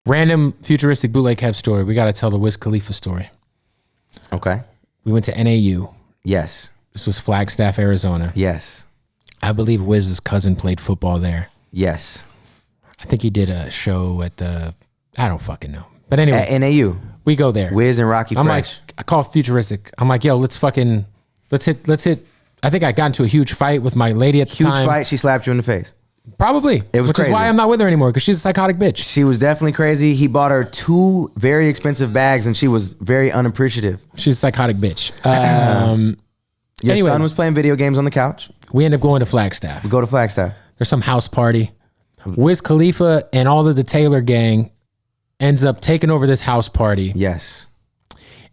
Random Futuristic Bootleg Kev story. We got to tell the Wiz Khalifa story. Okay. We went to NAU. Yes. This was Flagstaff, Arizona. Yes. I believe Wiz's cousin played football there. Yes. I think he did a show at the, I don't fucking know. But anyway. At NAU. We go there. Wiz and Rocky I'm Fresh. like, I call Futuristic. I'm like, yo, let's hit. I think I got into a huge fight with my lady at the time. Huge fight. She slapped you in the face. Probably. It was which crazy. is why I'm not with her anymore, because she's a psychotic bitch. She was definitely crazy. He bought her 2 very expensive bags and she was very unappreciative. She's a psychotic bitch. Your Anyway. son was playing video games on the couch. We end up going to Flagstaff. We go to Flagstaff. There's some house party. Wiz Khalifa and all of the Taylor gang ends up taking over this house party. Yes.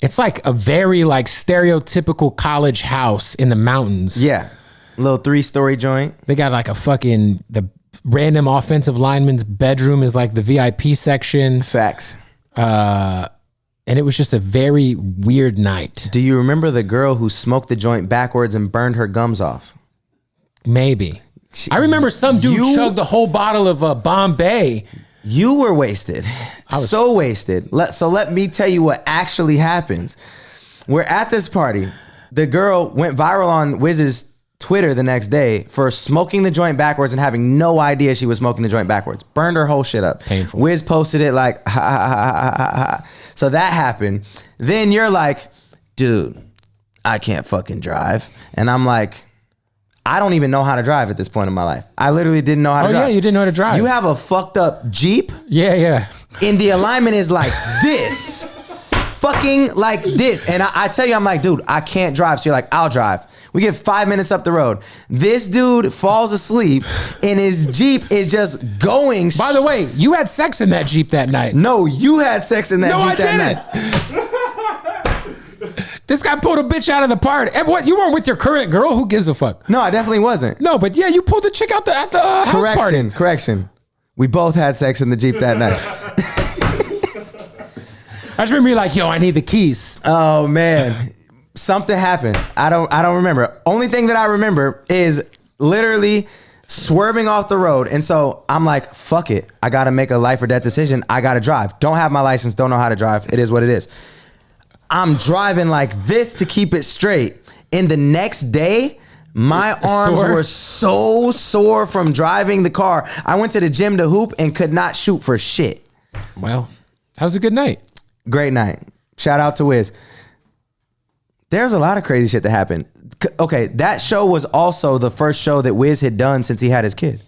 It's like a very like stereotypical college house in the mountains. Yeah. A little 3-story joint. They got like the random offensive lineman's bedroom is like the VIP section. Facts. And it was just a very weird night. Do you remember the girl who smoked the joint backwards and burned her gums off? Maybe. I remember some dude chugged the whole bottle of Bombay. You were wasted. So wasted. So let me tell you what actually happens. We're at this party. The girl went viral on Wiz's Twitter the next day for smoking the joint backwards and having no idea she was smoking the joint backwards. Burned her whole shit up. Painful. Wiz posted it like, ha, ha, ha, ha, ha, ha. So that happened. Then you're like, dude, I can't fucking drive. And I'm like, I don't even know how to drive at this point in my life. I literally didn't know how to drive. Oh yeah, you didn't know how to drive. You have a fucked up Jeep. Yeah. And the alignment is like this. Fucking like this. And I tell you, I'm like, dude, I can't drive. So you're like, I'll drive. We get 5 minutes up the road. This dude falls asleep and his Jeep is just going. By the way, you had sex in that Jeep that night. No, you had sex in that Jeep that night. This guy pulled a bitch out of the party. And what? You weren't with your current girl? Who gives a fuck? No, I definitely wasn't. No, but yeah, you pulled the chick out at the house party. Correction. We both had sex in the Jeep that night. I just remember you like, yo, I need the keys. Oh man. Something happened. I don't remember. Only thing that I remember is literally swerving off the road. And so I'm like, fuck it. I got to make a life or death decision. I got to drive. Don't have my license. Don't know how to drive. It is what it is. I'm driving like this to keep it straight. And the next day, my arms were so sore from driving the car. I went to the gym to hoop and could not shoot for shit. Well, that was a good night. Great night. Shout out to Wiz. There's a lot of crazy shit that happened. Okay, that show was also the first show that Wiz had done since he had his kid.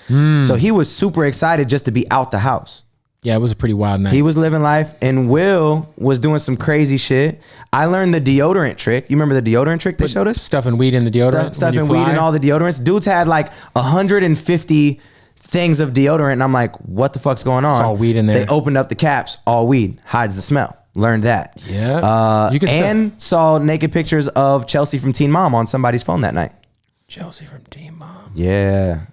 So he was super excited just to be out the house. Yeah, it was a pretty wild night. He was living life, and Will was doing some crazy shit. I learned the deodorant trick. You remember the deodorant trick they showed us? Stuffing weed in the deodorant. Stuffing weed in all the deodorants. Dudes had like 150 things of deodorant, and I'm like, what the fuck's going on? It's all weed in there. They opened up the caps, all weed, hides the smell. Learned that. Yeah. And saw naked pictures of Chelsea from Teen Mom on somebody's phone that night. Chelsea from Teen Mom. Yeah.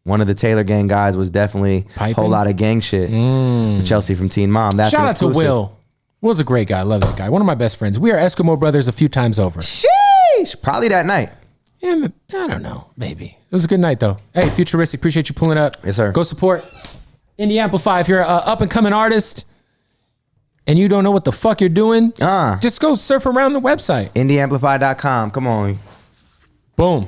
One of the Taylor gang guys was definitely a whole lot of gang shit. Chelsea from Teen Mom. That's shout out to Will. Will's a great guy. I love that guy. One of my best friends. We are Eskimo brothers a few times over. Sheesh. Probably that night. Yeah, I don't know. Maybe. It was a good night though. Hey, Futuristic, appreciate you pulling up. Yes, sir. Go support Indie Amplify. If you're an up and coming artist and you don't know what the fuck you're doing, just go surf around the website. IndieAmplify.com. Come on. Boom.